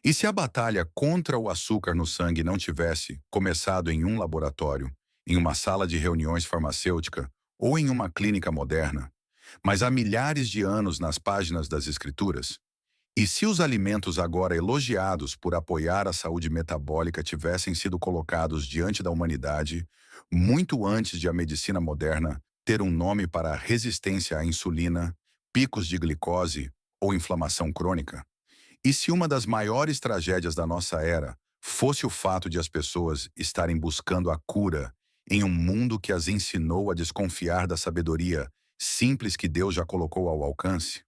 E se a batalha contra o açúcar no sangue não tivesse começado em um laboratório, em uma sala de reuniões farmacêutica ou em uma clínica moderna, mas há milhares de anos nas páginas das Escrituras? E se os alimentos agora elogiados por apoiar a saúde metabólica tivessem sido colocados diante da humanidade muito antes de a medicina moderna ter um nome para resistência à insulina, picos de glicose ou inflamação crônica? E se uma das maiores tragédias da nossa era fosse o fato de as pessoas estarem buscando a cura em um mundo que as ensinou a desconfiar da sabedoria simples que Deus já colocou ao alcance?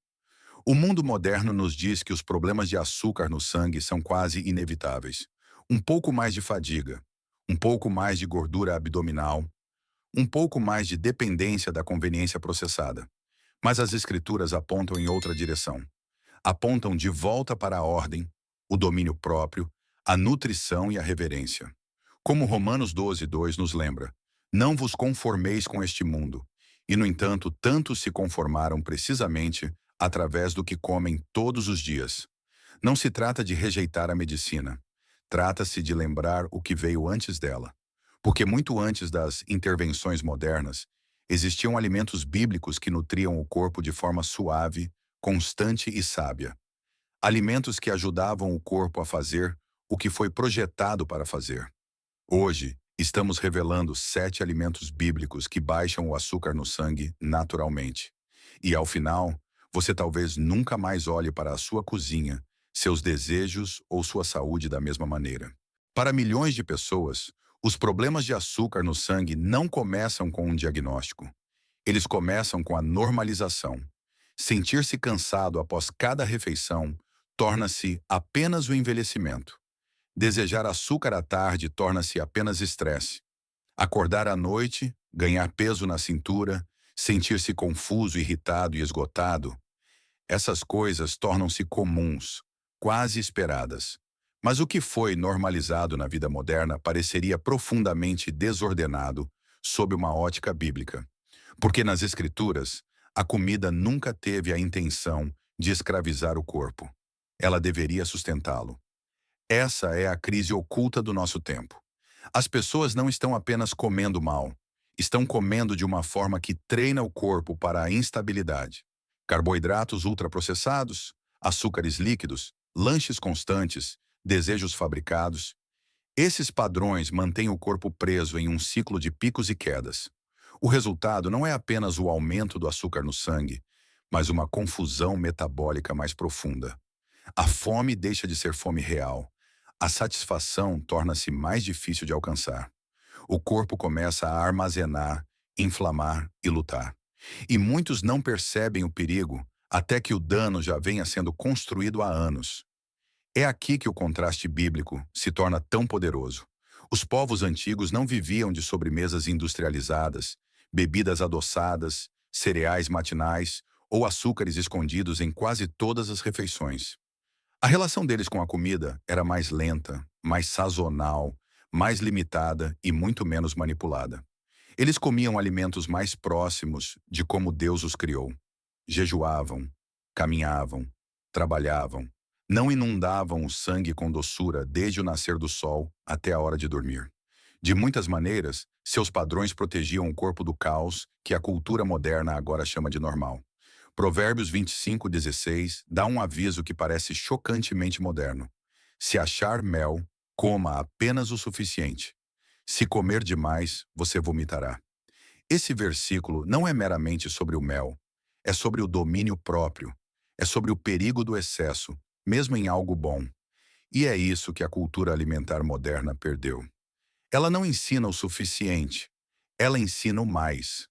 O mundo moderno nos diz que os problemas de açúcar no sangue são quase inevitáveis. Um pouco mais de fadiga, um pouco mais de gordura abdominal, um pouco mais de dependência da conveniência processada. Mas as escrituras apontam em outra direção. Apontam de volta para a ordem, o domínio próprio, a nutrição e a reverência. Como Romanos 12:2 nos lembra, não vos conformeis com este mundo. E, no entanto, tantos se conformaram precisamente através do que comem todos os dias. Não se trata de rejeitar a medicina. Trata-se de lembrar o que veio antes dela. Porque muito antes das intervenções modernas, existiam alimentos bíblicos que nutriam o corpo de forma suave, constante e sábia. Alimentos que ajudavam o corpo a fazer o que foi projetado para fazer. Hoje, estamos revelando 7 alimentos bíblicos que baixam o açúcar no sangue naturalmente. E ao final, você talvez nunca mais olhe para a sua cozinha, seus desejos ou sua saúde da mesma maneira. Para milhões de pessoas, os problemas de açúcar no sangue não começam com um diagnóstico. Eles começam com a normalização. Sentir-se cansado após cada refeição torna-se apenas o envelhecimento. Desejar açúcar à tarde torna-se apenas estresse. Acordar à noite, ganhar peso na cintura, sentir-se confuso, irritado e esgotado, essas coisas tornam-se comuns, quase esperadas. Mas o que foi normalizado na vida moderna pareceria profundamente desordenado sob uma ótica bíblica. Porque nas Escrituras, a comida nunca teve a intenção de escravizar o corpo. Ela deveria sustentá-lo. Essa é a crise oculta do nosso tempo. As pessoas não estão apenas comendo mal, estão comendo de uma forma que treina o corpo para a instabilidade. Carboidratos ultraprocessados, açúcares líquidos, lanches constantes, desejos fabricados. Esses padrões mantêm o corpo preso em um ciclo de picos e quedas. O resultado não é apenas o aumento do açúcar no sangue, mas uma confusão metabólica mais profunda. A fome deixa de ser fome real. A satisfação torna-se mais difícil de alcançar. O corpo começa a armazenar, inflamar e lutar. E muitos não percebem o perigo até que o dano já venha sendo construído há anos. É aqui que o contraste bíblico se torna tão poderoso. Os povos antigos não viviam de sobremesas industrializadas, bebidas adoçadas, cereais matinais ou açúcares escondidos em quase todas as refeições. A relação deles com a comida era mais lenta, mais sazonal, mais limitada e muito menos manipulada. Eles comiam alimentos mais próximos de como Deus os criou. Jejuavam, caminhavam, trabalhavam, não inundavam o sangue com doçura desde o nascer do sol até a hora de dormir. De muitas maneiras, seus padrões protegiam o corpo do caos que a cultura moderna agora chama de normal. Provérbios 25:16 dá um aviso que parece chocantemente moderno. Se achar mel, coma apenas o suficiente. Se comer demais, você vomitará. Esse versículo não é meramente sobre o mel, é sobre o domínio próprio, é sobre o perigo do excesso, mesmo em algo bom. E é isso que a cultura alimentar moderna perdeu. Ela não ensina o suficiente, ela ensina o mais.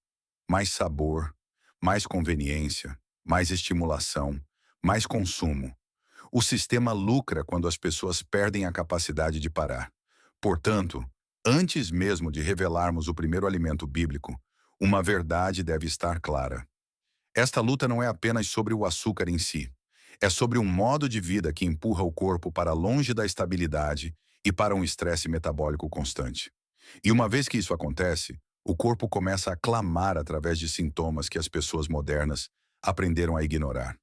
Mais sabor, mais conveniência, mais estimulação, mais consumo. O sistema lucra quando as pessoas perdem a capacidade de parar. Portanto, antes mesmo de revelarmos o primeiro alimento bíblico, uma verdade deve estar clara. Esta luta não é apenas sobre o açúcar em si. É sobre um modo de vida que empurra o corpo para longe da estabilidade e para um estresse metabólico constante. E uma vez que isso acontece, o corpo começa a clamar através de sintomas que as pessoas modernas aprenderam a ignorar.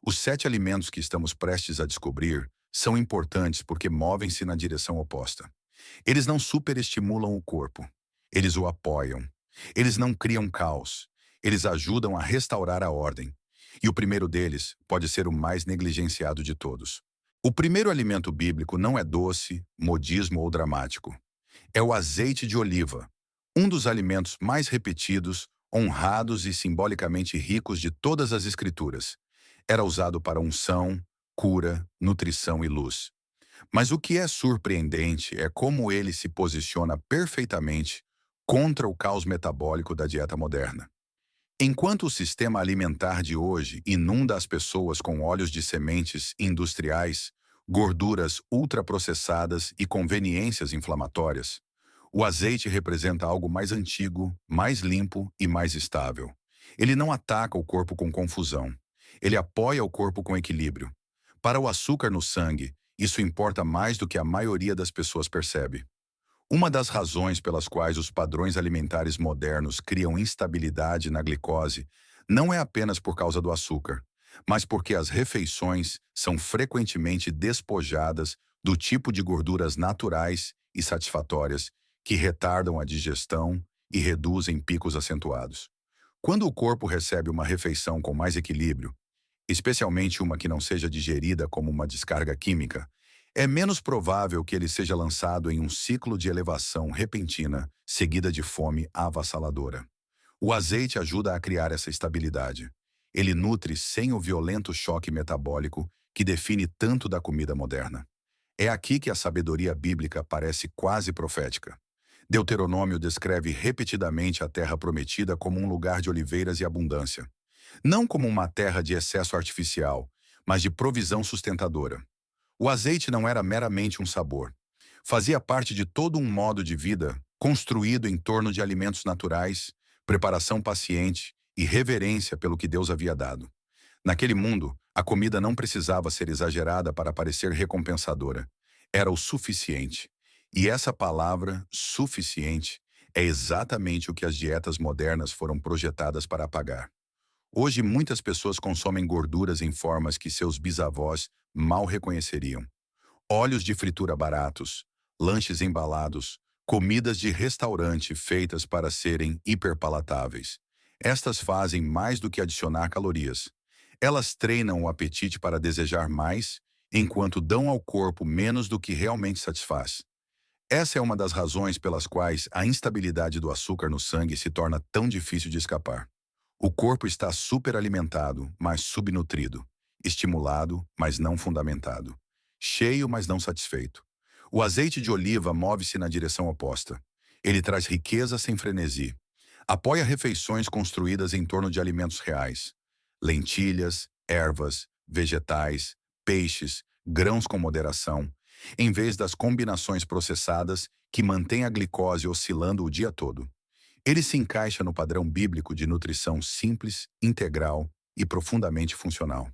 Os 7 alimentos que estamos prestes a descobrir são importantes porque movem-se na direção oposta. Eles não superestimulam o corpo. Eles o apoiam. Eles não criam caos. Eles ajudam a restaurar a ordem. E o primeiro deles pode ser o mais negligenciado de todos. O primeiro alimento bíblico não é doce, modismo ou dramático. É o azeite de oliva, um dos alimentos mais repetidos, honrados e simbolicamente ricos de todas as Escrituras. Era usado para unção, cura, nutrição e luz. Mas o que é surpreendente é como ele se posiciona perfeitamente contra o caos metabólico da dieta moderna. Enquanto o sistema alimentar de hoje inunda as pessoas com óleos de sementes industriais, gorduras ultraprocessadas e conveniências inflamatórias, o azeite representa algo mais antigo, mais limpo e mais estável. Ele não ataca o corpo com confusão. Ele apoia o corpo com equilíbrio. Para o açúcar no sangue, isso importa mais do que a maioria das pessoas percebe. Uma das razões pelas quais os padrões alimentares modernos criam instabilidade na glicose não é apenas por causa do açúcar, mas porque as refeições são frequentemente despojadas do tipo de gorduras naturais e satisfatórias que retardam a digestão e reduzem picos acentuados. Quando o corpo recebe uma refeição com mais equilíbrio, especialmente uma que não seja digerida como uma descarga química, é menos provável que ele seja lançado em um ciclo de elevação repentina, seguida de fome avassaladora. O azeite ajuda a criar essa estabilidade. Ele nutre sem o violento choque metabólico que define tanto da comida moderna. É aqui que a sabedoria bíblica parece quase profética. Deuteronômio descreve repetidamente a terra prometida como um lugar de oliveiras e abundância. Não como uma terra de excesso artificial, mas de provisão sustentadora. O azeite não era meramente um sabor. Fazia parte de todo um modo de vida construído em torno de alimentos naturais, preparação paciente e reverência pelo que Deus havia dado. Naquele mundo, a comida não precisava ser exagerada para parecer recompensadora. Era o suficiente. E essa palavra, suficiente, é exatamente o que as dietas modernas foram projetadas para apagar. Hoje, muitas pessoas consomem gorduras em formas que seus bisavós mal reconheceriam. Óleos de fritura baratos, lanches embalados, comidas de restaurante feitas para serem hiperpalatáveis. Estas fazem mais do que adicionar calorias. Elas treinam o apetite para desejar mais, enquanto dão ao corpo menos do que realmente satisfaz. Essa é uma das razões pelas quais a instabilidade do açúcar no sangue se torna tão difícil de escapar. O corpo está superalimentado, mas subnutrido, estimulado, mas não fundamentado, cheio, mas não satisfeito. O azeite de oliva move-se na direção oposta. Ele traz riqueza sem frenesi. Apoia refeições construídas em torno de alimentos reais. Lentilhas, ervas, vegetais, peixes, grãos com moderação, em vez das combinações processadas que mantêm a glicose oscilando o dia todo. Ele se encaixa no padrão bíblico de nutrição simples, integral e profundamente funcional.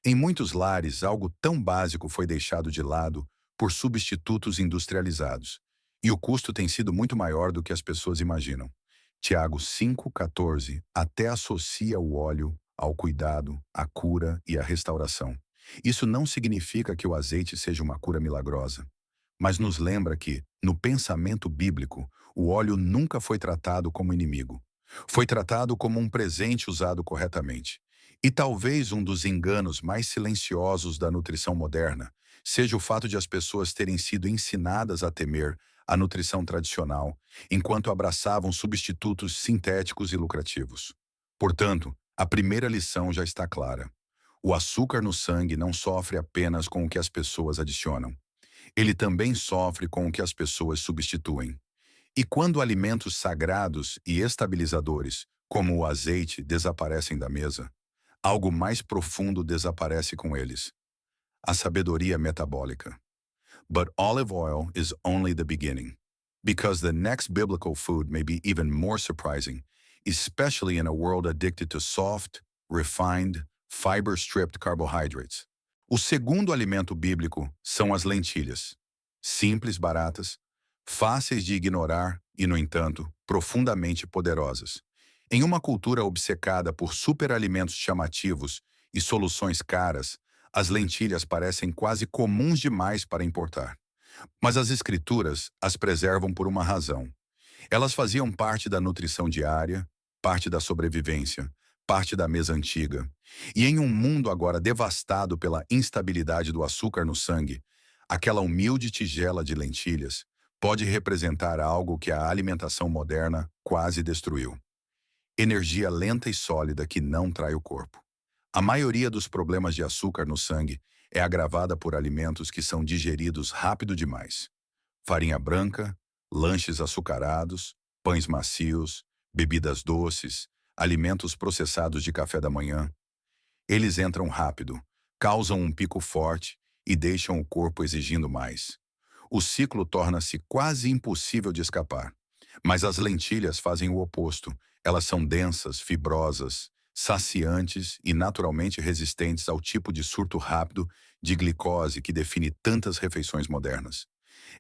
Em muitos lares, algo tão básico foi deixado de lado por substitutos industrializados, e o custo tem sido muito maior do que as pessoas imaginam. Tiago 5,14 até associa o óleo ao cuidado, à cura e à restauração. Isso não significa que o azeite seja uma cura milagrosa, mas nos lembra que, no pensamento bíblico, o óleo nunca foi tratado como inimigo. Foi tratado como um presente usado corretamente. E talvez um dos enganos mais silenciosos da nutrição moderna seja o fato de as pessoas terem sido ensinadas a temer a nutrição tradicional, enquanto abraçavam substitutos sintéticos e lucrativos. Portanto, a primeira lição já está clara. O açúcar no sangue não sofre apenas com o que as pessoas adicionam. Ele também sofre com o que as pessoas substituem. E quando alimentos sagrados e estabilizadores, como o azeite, desaparecem da mesa, algo mais profundo desaparece com eles: a sabedoria metabólica. But olive oil is only the beginning, because the next biblical food may be even more surprising, especially in a world addicted to soft, refined, fiber-stripped carbohydrates. O segundo alimento bíblico são as lentilhas. Simples, baratas, fáceis de ignorar e, no entanto, profundamente poderosas. Em uma cultura obcecada por superalimentos chamativos e soluções caras, As lentilhas parecem quase comuns demais para importar. Mas as escrituras as preservam por uma razão. Elas faziam parte da nutrição diária, parte da sobrevivência, parte da mesa antiga. E em um mundo agora devastado pela instabilidade do açúcar no sangue, aquela humilde tigela de lentilhas pode representar algo que a alimentação moderna quase destruiu. Energia lenta e sólida que não trai o corpo. A maioria dos problemas de açúcar no sangue é agravada por alimentos que são digeridos rápido demais. Farinha branca, lanches açucarados, pães macios, bebidas doces, alimentos processados de café da manhã. Eles entram rápido, causam um pico forte e deixam o corpo exigindo mais. O ciclo torna-se quase impossível de escapar. Mas as lentilhas fazem o oposto. Elas são densas, fibrosas, saciantes e naturalmente resistentes ao tipo de surto rápido de glicose que define tantas refeições modernas.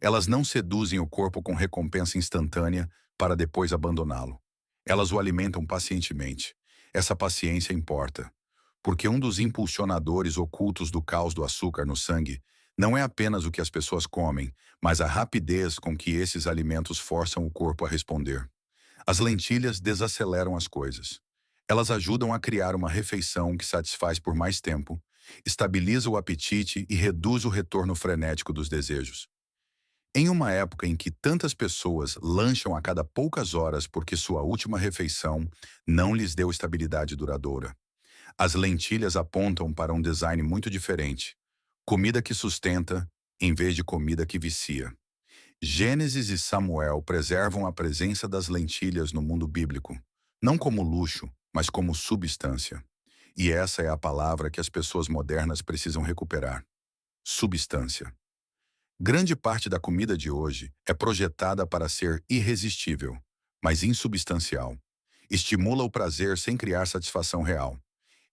Elas não seduzem o corpo com recompensa instantânea para depois abandoná-lo. Elas o alimentam pacientemente. Essa paciência importa, porque um dos impulsionadores ocultos do caos do açúcar no sangue não é apenas o que as pessoas comem, mas a rapidez com que esses alimentos forçam o corpo a responder. As lentilhas desaceleram as coisas. Elas ajudam a criar uma refeição que satisfaz por mais tempo, estabiliza o apetite e reduz o retorno frenético dos desejos. Em uma época em que tantas pessoas lancham a cada poucas horas porque sua última refeição não lhes deu estabilidade duradoura, as lentilhas apontam para um design muito diferente. Comida que sustenta, em vez de comida que vicia. Gênesis e Samuel preservam a presença das lentilhas no mundo bíblico, não como luxo, mas como substância. E essa é a palavra que as pessoas modernas precisam recuperar. Substância. Grande parte da comida de hoje é projetada para ser irresistível, mas insubstancial. Estimula o prazer sem criar satisfação real.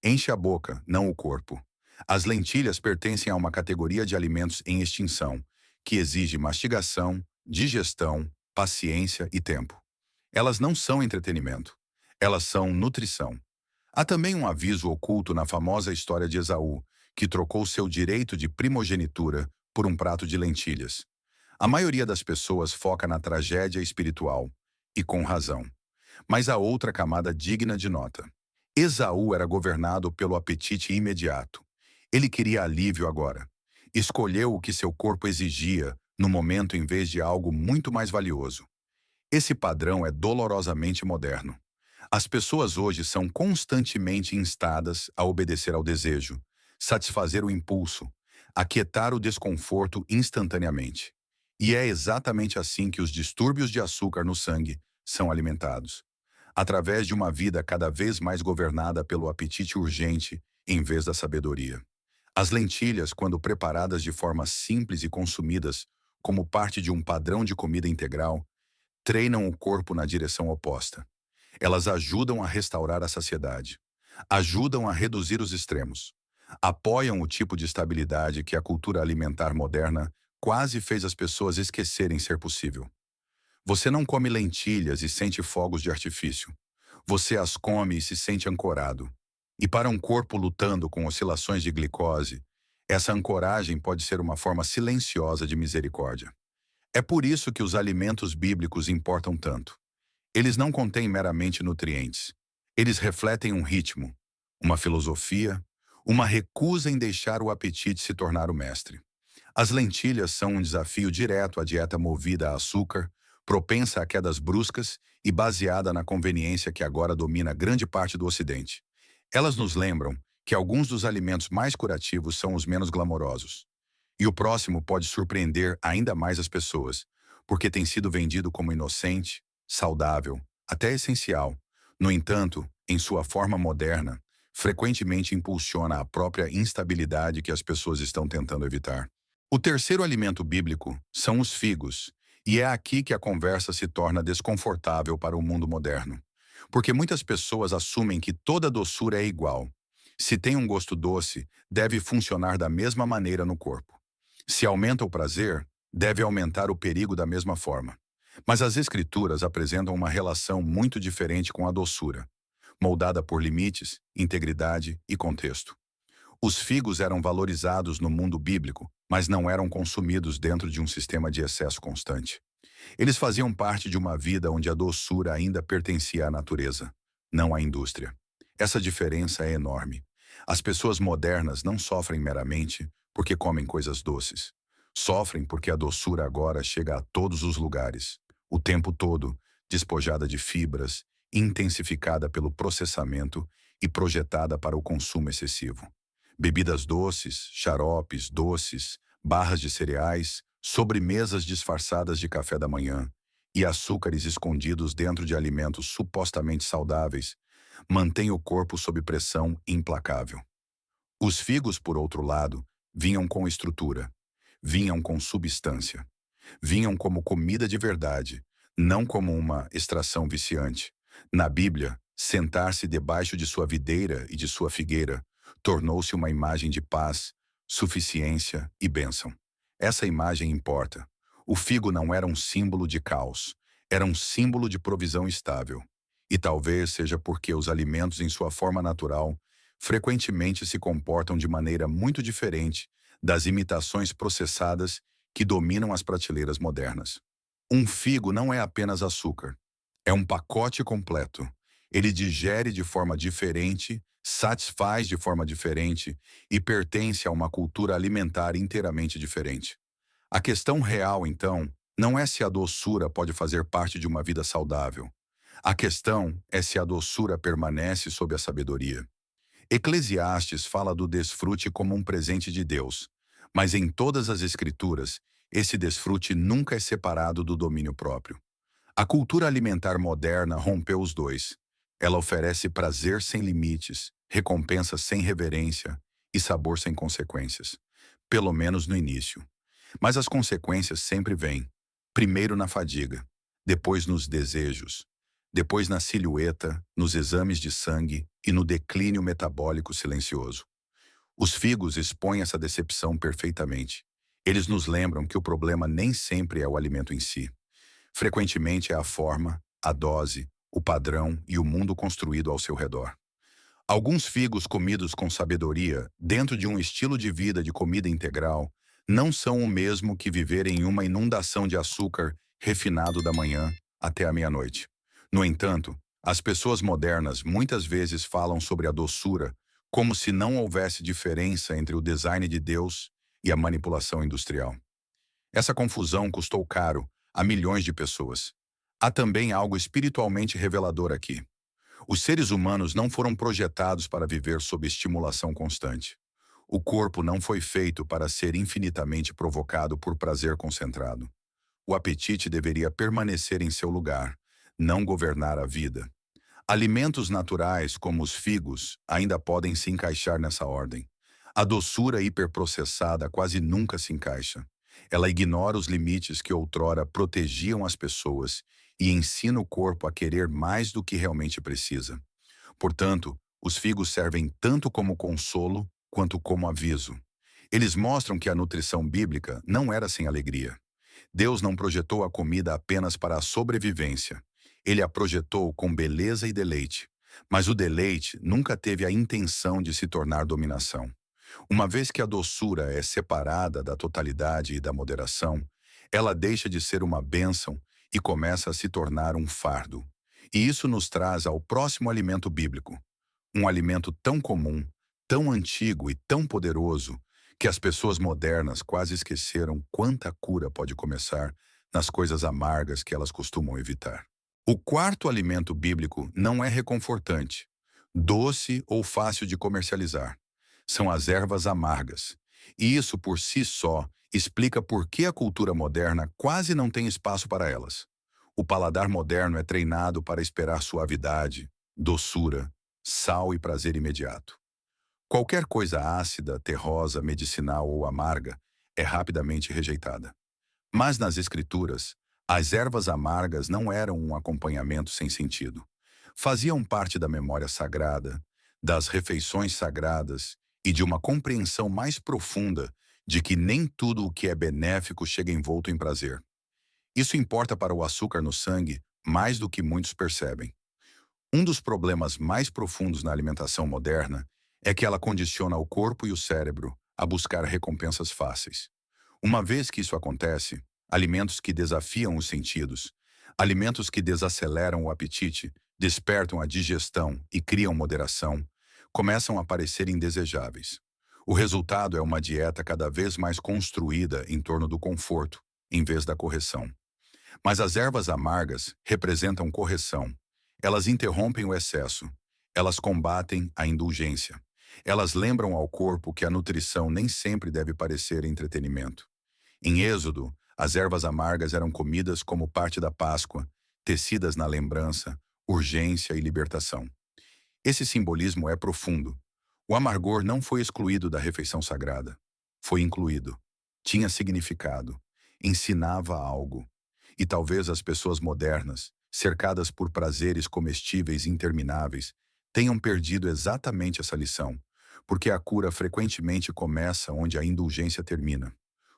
Enche a boca, não o corpo. As lentilhas pertencem a uma categoria de alimentos em extinção, que exige mastigação, digestão, paciência e tempo. Elas não são entretenimento. Elas são nutrição. Há também um aviso oculto na famosa história de Esaú, que trocou seu direito de primogenitura por um prato de lentilhas. A maioria das pessoas foca na tragédia espiritual, e com razão. Mas há outra camada digna de nota. Esaú era governado pelo apetite imediato. Ele queria alívio agora. Escolheu o que seu corpo exigia no momento em vez de algo muito mais valioso. Esse padrão é dolorosamente moderno. As pessoas hoje são constantemente instadas a obedecer ao desejo, satisfazer o impulso, aquietar o desconforto instantaneamente. E é exatamente assim que os distúrbios de açúcar no sangue são alimentados. Através de uma vida cada vez mais governada pelo apetite urgente em vez da sabedoria. As lentilhas, quando preparadas de forma simples e consumidas como parte de um padrão de comida integral, treinam o corpo na direção oposta. Elas ajudam a restaurar a saciedade, ajudam a reduzir os extremos, apoiam o tipo de estabilidade que a cultura alimentar moderna quase fez as pessoas esquecerem ser possível. Você não come lentilhas e sente fogos de artifício. Você as come e se sente ancorado. E para um corpo lutando com oscilações de glicose, essa ancoragem pode ser uma forma silenciosa de misericórdia. É por isso que os alimentos bíblicos importam tanto. Eles não contêm meramente nutrientes. Eles refletem um ritmo, uma filosofia, uma recusa em deixar o apetite se tornar o mestre. As lentilhas são um desafio direto à dieta movida a açúcar, propensa a quedas bruscas e baseada na conveniência que agora domina grande parte do Ocidente. Elas nos lembram que alguns dos alimentos mais curativos são os menos glamourosos. E o próximo pode surpreender ainda mais as pessoas, porque tem sido vendido como inocente, saudável, até essencial. No entanto, em sua forma moderna, frequentemente impulsiona a própria instabilidade que as pessoas estão tentando evitar. O terceiro alimento bíblico são os figos, e é aqui que a conversa se torna desconfortável para o mundo moderno. Porque muitas pessoas assumem que toda doçura é igual. Se tem um gosto doce, deve funcionar da mesma maneira no corpo. Se aumenta o prazer, deve aumentar o perigo da mesma forma. Mas as Escrituras apresentam uma relação muito diferente com a doçura, moldada por limites, integridade e contexto. Os figos eram valorizados no mundo bíblico, mas não eram consumidos dentro de um sistema de excesso constante. Eles faziam parte de uma vida onde a doçura ainda pertencia à natureza, não à indústria. Essa diferença é enorme. As pessoas modernas não sofrem meramente porque comem coisas doces. Sofrem porque a doçura agora chega a todos os lugares, o tempo todo, despojada de fibras, intensificada pelo processamento e projetada para o consumo excessivo. Bebidas doces, xaropes doces, barras de cereais, sobremesas disfarçadas de café da manhã e açúcares escondidos dentro de alimentos supostamente saudáveis mantêm o corpo sob pressão implacável. Os figos, por outro lado, vinham com estrutura, vinham com substância, vinham como comida de verdade, não como uma extração viciante. Na Bíblia, sentar-se debaixo de sua videira e de sua figueira tornou-se uma imagem de paz, suficiência e bênção. Essa imagem importa. O figo não era um símbolo de caos, era um símbolo de provisão estável. E talvez seja porque os alimentos em sua forma natural frequentemente se comportam de maneira muito diferente das imitações processadas que dominam as prateleiras modernas. Um figo não é apenas açúcar, é um pacote completo. Ele digere de forma diferente, satisfaz de forma diferente e pertence a uma cultura alimentar inteiramente diferente. A questão real, então, não é se a doçura pode fazer parte de uma vida saudável. A questão é se a doçura permanece sob a sabedoria. Eclesiastes fala do desfrute como um presente de Deus, mas em todas as Escrituras, esse desfrute nunca é separado do domínio próprio. A cultura alimentar moderna rompeu os dois. Ela oferece prazer sem limites, recompensa sem reverência e sabor sem consequências, pelo menos no início. Mas as consequências sempre vêm, primeiro na fadiga, depois nos desejos, depois na silhueta, nos exames de sangue e no declínio metabólico silencioso. Os figos expõem essa decepção perfeitamente. Eles nos lembram que o problema nem sempre é o alimento em si. Frequentemente é a forma, a dose, o padrão e o mundo construído ao seu redor. Alguns figos comidos com sabedoria, dentro de um estilo de vida de comida integral, não são o mesmo que viver em uma inundação de açúcar refinado da manhã até a meia-noite. No entanto, as pessoas modernas muitas vezes falam sobre a doçura como se não houvesse diferença entre o design de Deus e a manipulação industrial. Essa confusão custou caro a milhões de pessoas. Há também algo espiritualmente revelador aqui. Os seres humanos não foram projetados para viver sob estimulação constante. O corpo não foi feito para ser infinitamente provocado por prazer concentrado. O apetite deveria permanecer em seu lugar, não governar a vida. Alimentos naturais, como os figos, ainda podem se encaixar nessa ordem. A doçura hiperprocessada quase nunca se encaixa. Ela ignora os limites que outrora protegiam as pessoas e ensina o corpo a querer mais do que realmente precisa. Portanto, os figos servem tanto como consolo quanto como aviso. Eles mostram que a nutrição bíblica não era sem alegria. Deus não projetou a comida apenas para a sobrevivência. Ele a projetou com beleza e deleite. Mas o deleite nunca teve a intenção de se tornar dominação. Uma vez que a doçura é separada da totalidade e da moderação, ela deixa de ser uma bênção e começa a se tornar um fardo. E isso nos traz ao próximo alimento bíblico. Um alimento tão comum, tão antigo e tão poderoso que as pessoas modernas quase esqueceram quanta cura pode começar nas coisas amargas que elas costumam evitar. O quarto alimento bíblico não é reconfortante, doce ou fácil de comercializar. São as ervas amargas. E isso por si só explica por que a cultura moderna quase não tem espaço para elas. O paladar moderno é treinado para esperar suavidade, doçura, sal e prazer imediato. Qualquer coisa ácida, terrosa, medicinal ou amarga é rapidamente rejeitada. Mas nas Escrituras, as ervas amargas não eram um acompanhamento sem sentido. Faziam parte da memória sagrada, das refeições sagradas e de uma compreensão mais profunda de que nem tudo o que é benéfico chega envolto em prazer. Isso importa para o açúcar no sangue mais do que muitos percebem. Um dos problemas mais profundos na alimentação moderna É que ela condiciona o corpo e o cérebro a buscar recompensas fáceis. Uma vez que isso acontece, alimentos que desafiam os sentidos, alimentos que desaceleram o apetite, despertam a digestão e criam moderação, começam a parecer indesejáveis. O resultado é uma dieta cada vez mais construída em torno do conforto, em vez da correção. Mas as ervas amargas representam correção. Elas interrompem o excesso. Elas combatem a indulgência. Elas lembram ao corpo que a nutrição nem sempre deve parecer entretenimento. Em Êxodo, as ervas amargas eram comidas como parte da Páscoa, tecidas na lembrança, urgência e libertação. Esse simbolismo é profundo. O amargor não foi excluído da refeição sagrada. Foi incluído. Tinha significado. Ensinava algo. E talvez as pessoas modernas, cercadas por prazeres comestíveis intermináveis, tenham perdido exatamente essa lição, porque a cura frequentemente começa onde a indulgência termina.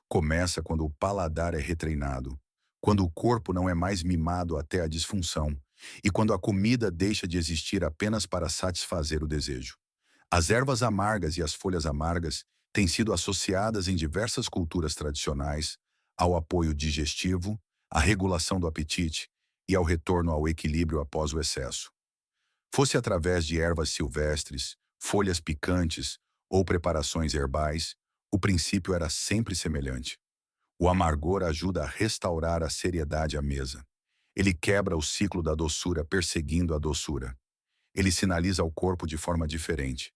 Começa quando o paladar é retreinado, quando o corpo não é mais mimado até a disfunção, e quando a comida deixa de existir apenas para satisfazer o desejo. As ervas amargas e as folhas amargas têm sido associadas em diversas culturas tradicionais ao apoio digestivo, à regulação do apetite e ao retorno ao equilíbrio após o excesso. Fosse através de ervas silvestres, folhas picantes ou preparações herbais, o princípio era sempre semelhante. O amargor ajuda a restaurar a seriedade à mesa. Ele quebra o ciclo da doçura perseguindo a doçura. Ele sinaliza ao corpo de forma diferente.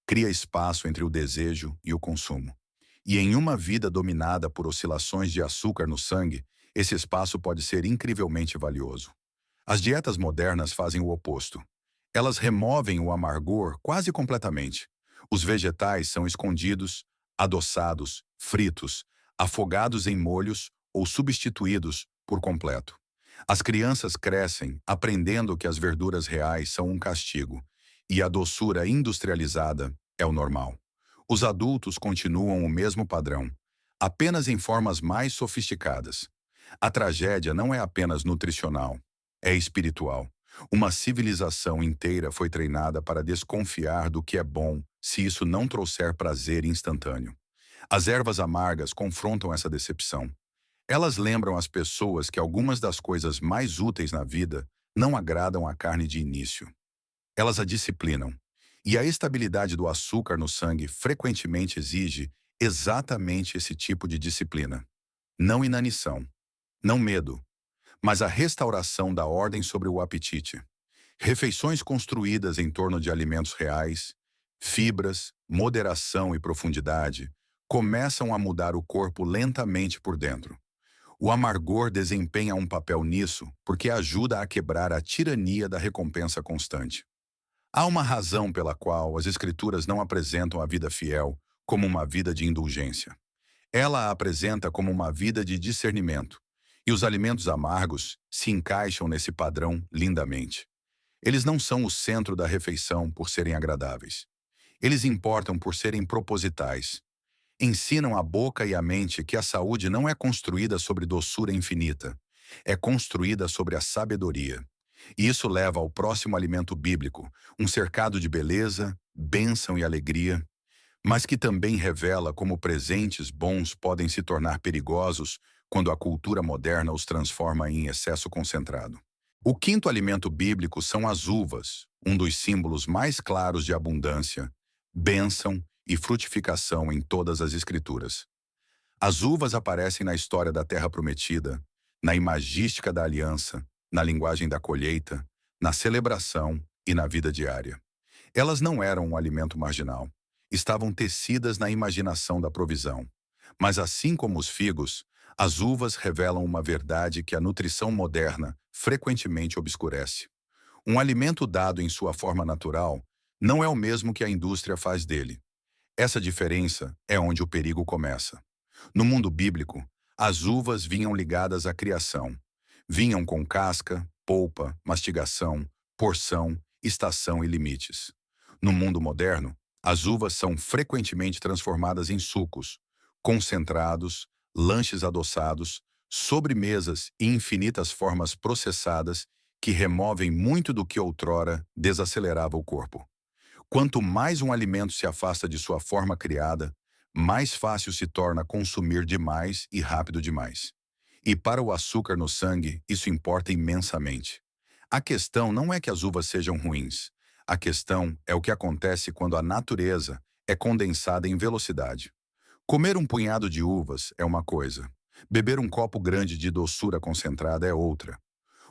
Cria espaço entre o desejo e o consumo. E em uma vida dominada por oscilações de açúcar no sangue, esse espaço pode ser incrivelmente valioso. As dietas modernas fazem o oposto. Elas removem o amargor quase completamente. Os vegetais são escondidos, adoçados, fritos, afogados em molhos ou substituídos por completo. As crianças crescem aprendendo que as verduras reais são um castigo e a doçura industrializada é o normal. Os adultos continuam o mesmo padrão, apenas em formas mais sofisticadas. A tragédia não é apenas nutricional, é espiritual. Uma civilização inteira foi treinada para desconfiar do que é bom se isso não trouxer prazer instantâneo. As ervas amargas confrontam essa decepção. Elas lembram as pessoas que algumas das coisas mais úteis na vida não agradam à carne de início. Elas a disciplinam. E a estabilidade do açúcar no sangue frequentemente exige exatamente esse tipo de disciplina. Não inanição, não medo, mas a restauração da ordem sobre o apetite. Refeições construídas em torno de alimentos reais, fibras, moderação e profundidade, começam a mudar o corpo lentamente por dentro. O amargor desempenha um papel nisso porque ajuda a quebrar a tirania da recompensa constante. Há uma razão pela qual as Escrituras não apresentam a vida fiel como uma vida de indulgência. Ela a apresenta como uma vida de discernimento, e os alimentos amargos se encaixam nesse padrão lindamente. Eles não são o centro da refeição por serem agradáveis. Eles importam por serem propositais. Ensinam a boca e a mente que a saúde não é construída sobre doçura infinita, é construída sobre a sabedoria. E isso leva ao próximo alimento bíblico, um cercado de beleza, bênção e alegria, mas que também revela como presentes bons podem se tornar perigosos quando a cultura moderna os transforma em excesso concentrado. O quinto alimento bíblico são as uvas, um dos símbolos mais claros de abundância, bênção e frutificação em todas as Escrituras. As uvas aparecem na história da Terra Prometida, na imagística da aliança, na linguagem da colheita, na celebração e na vida diária. Elas não eram um alimento marginal. Estavam tecidas na imaginação da provisão. Mas assim como os figos, as uvas revelam uma verdade que a nutrição moderna frequentemente obscurece. Um alimento dado em sua forma natural não é o mesmo que a indústria faz dele. Essa diferença é onde o perigo começa. No mundo bíblico, as uvas vinham ligadas à criação. Vinham com casca, polpa, mastigação, porção, estação e limites. No mundo moderno, as uvas são frequentemente transformadas em sucos, concentrados, lanches adoçados, sobremesas e infinitas formas processadas que removem muito do que outrora desacelerava o corpo. Quanto mais um alimento se afasta de sua forma criada, mais fácil se torna consumir demais e rápido demais. E para o açúcar no sangue, isso importa imensamente. A questão não é que as uvas sejam ruins. A questão é o que acontece quando a natureza é condensada em velocidade. Comer um punhado de uvas é uma coisa. Beber um copo grande de doçura concentrada é outra.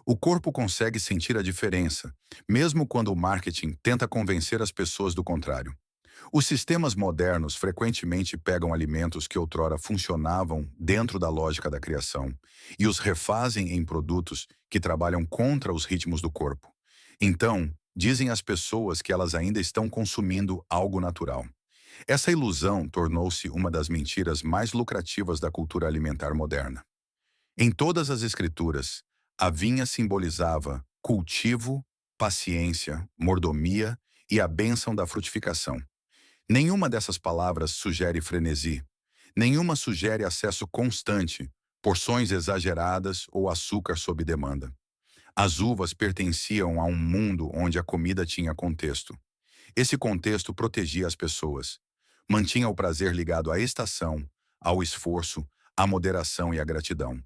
O corpo consegue sentir a diferença, mesmo quando o marketing tenta convencer as pessoas do contrário. Os sistemas modernos frequentemente pegam alimentos que outrora funcionavam dentro da lógica da criação e os refazem em produtos que trabalham contra os ritmos do corpo. Então, dizem às pessoas que elas ainda estão consumindo algo natural. Essa ilusão tornou-se uma das mentiras mais lucrativas da cultura alimentar moderna. Em todas as escrituras, a vinha simbolizava cultivo, paciência, mordomia e a bênção da frutificação. Nenhuma dessas palavras sugere frenesi. Nenhuma sugere acesso constante, porções exageradas ou açúcar sob demanda. As uvas pertenciam a um mundo onde a comida tinha contexto. Esse contexto protegia as pessoas. Mantinha o prazer ligado à estação, ao esforço, à moderação e à gratidão.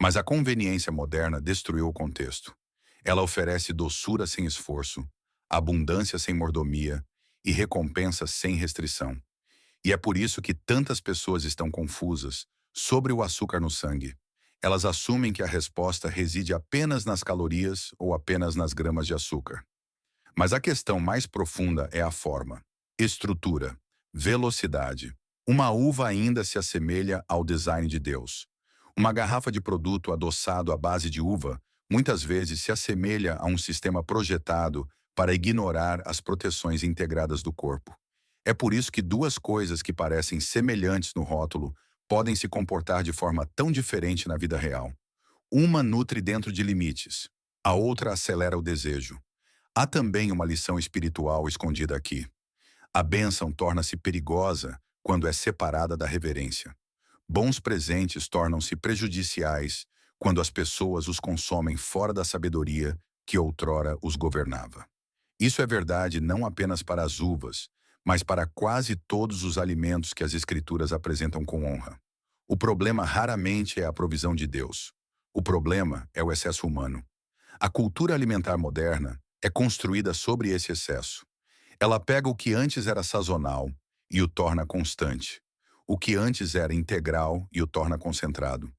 Mas a conveniência moderna destruiu o contexto. Ela oferece doçura sem esforço, abundância sem mordomia e recompensa sem restrição. E é por isso que tantas pessoas estão confusas sobre o açúcar no sangue. Elas assumem que a resposta reside apenas nas calorias ou apenas nas gramas de açúcar. Mas a questão mais profunda é a forma, estrutura, velocidade. Uma uva ainda se assemelha ao design de Deus. Uma garrafa de produto adoçado à base de uva muitas vezes se assemelha a um sistema projetado para ignorar as proteções integradas do corpo. É por isso que duas coisas que parecem semelhantes no rótulo podem se comportar de forma tão diferente na vida real. Uma nutre dentro de limites, a outra acelera o desejo. Há também uma lição espiritual escondida aqui. A bênção torna-se perigosa quando é separada da reverência. Bons presentes tornam-se prejudiciais quando as pessoas os consomem fora da sabedoria que outrora os governava. Isso é verdade não apenas para as uvas, mas para quase todos os alimentos que as Escrituras apresentam com honra. O problema raramente é a provisão de Deus. O problema é o excesso humano. A cultura alimentar moderna é construída sobre esse excesso. Ela pega o que antes era sazonal e o torna constante. O que antes era integral e o torna concentrado.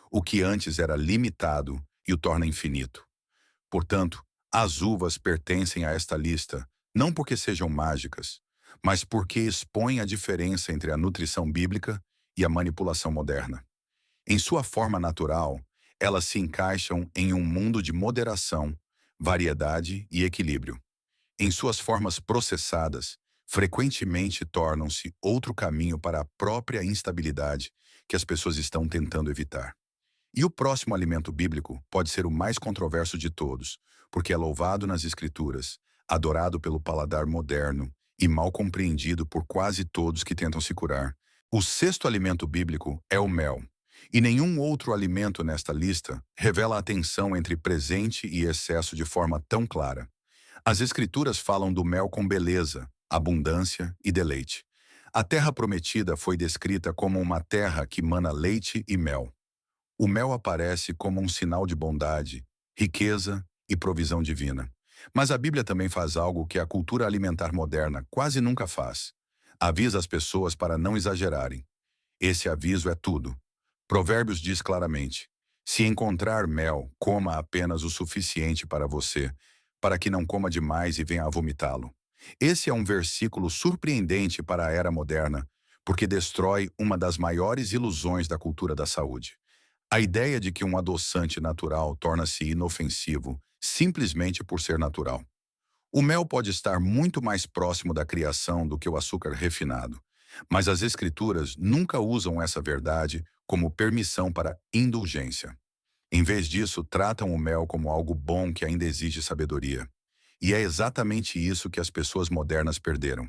O que antes era limitado e o torna infinito. Portanto, as uvas pertencem a esta lista não porque sejam mágicas, mas porque expõem a diferença entre a nutrição bíblica e a manipulação moderna. Em sua forma natural, elas se encaixam em um mundo de moderação, variedade e equilíbrio. Em suas formas processadas, frequentemente tornam-se outro caminho para a própria instabilidade que as pessoas estão tentando evitar. E o próximo alimento bíblico pode ser o mais controverso de todos, porque é louvado nas Escrituras, adorado pelo paladar moderno e mal compreendido por quase todos que tentam se curar. O sexto alimento bíblico é o mel. E nenhum outro alimento nesta lista revela a tensão entre presente e excesso de forma tão clara. As Escrituras falam do mel com beleza, abundância e deleite. A terra prometida foi descrita como uma terra que mana leite e mel. O mel aparece como um sinal de bondade, riqueza e provisão divina. Mas a Bíblia também faz algo que a cultura alimentar moderna quase nunca faz. Avisa as pessoas para não exagerarem. Esse aviso é tudo. Provérbios diz claramente: se encontrar mel, coma apenas o suficiente para você, para que não coma demais e venha a vomitá-lo. Esse é um versículo surpreendente para a era moderna, porque destrói uma das maiores ilusões da cultura da saúde. A ideia de que um adoçante natural torna-se inofensivo simplesmente por ser natural. O mel pode estar muito mais próximo da criação do que o açúcar refinado, mas as Escrituras nunca usam essa verdade como permissão para indulgência. Em vez disso, tratam o mel como algo bom que ainda exige sabedoria. E é exatamente isso que as pessoas modernas perderam.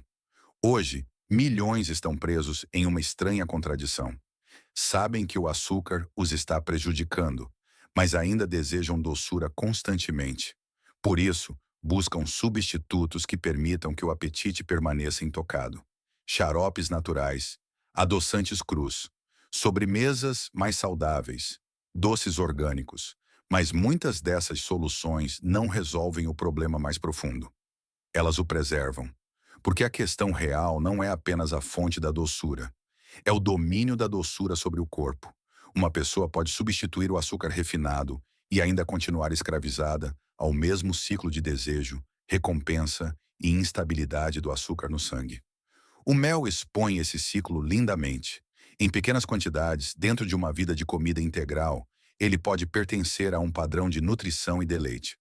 Hoje, milhões estão presos em uma estranha contradição. Sabem que o açúcar os está prejudicando, mas ainda desejam doçura constantemente. Por isso, buscam substitutos que permitam que o apetite permaneça intocado. Xaropes naturais, adoçantes crus, sobremesas mais saudáveis, doces orgânicos. Mas muitas dessas soluções não resolvem o problema mais profundo. Elas o preservam. Porque a questão real não é apenas a fonte da doçura. É o domínio da doçura sobre o corpo. Uma pessoa pode substituir o açúcar refinado e ainda continuar escravizada ao mesmo ciclo de desejo, recompensa e instabilidade do açúcar no sangue. O mel expõe esse ciclo lindamente. Em pequenas quantidades, dentro de uma vida de comida integral, ele pode pertencer a um padrão de nutrição e deleite.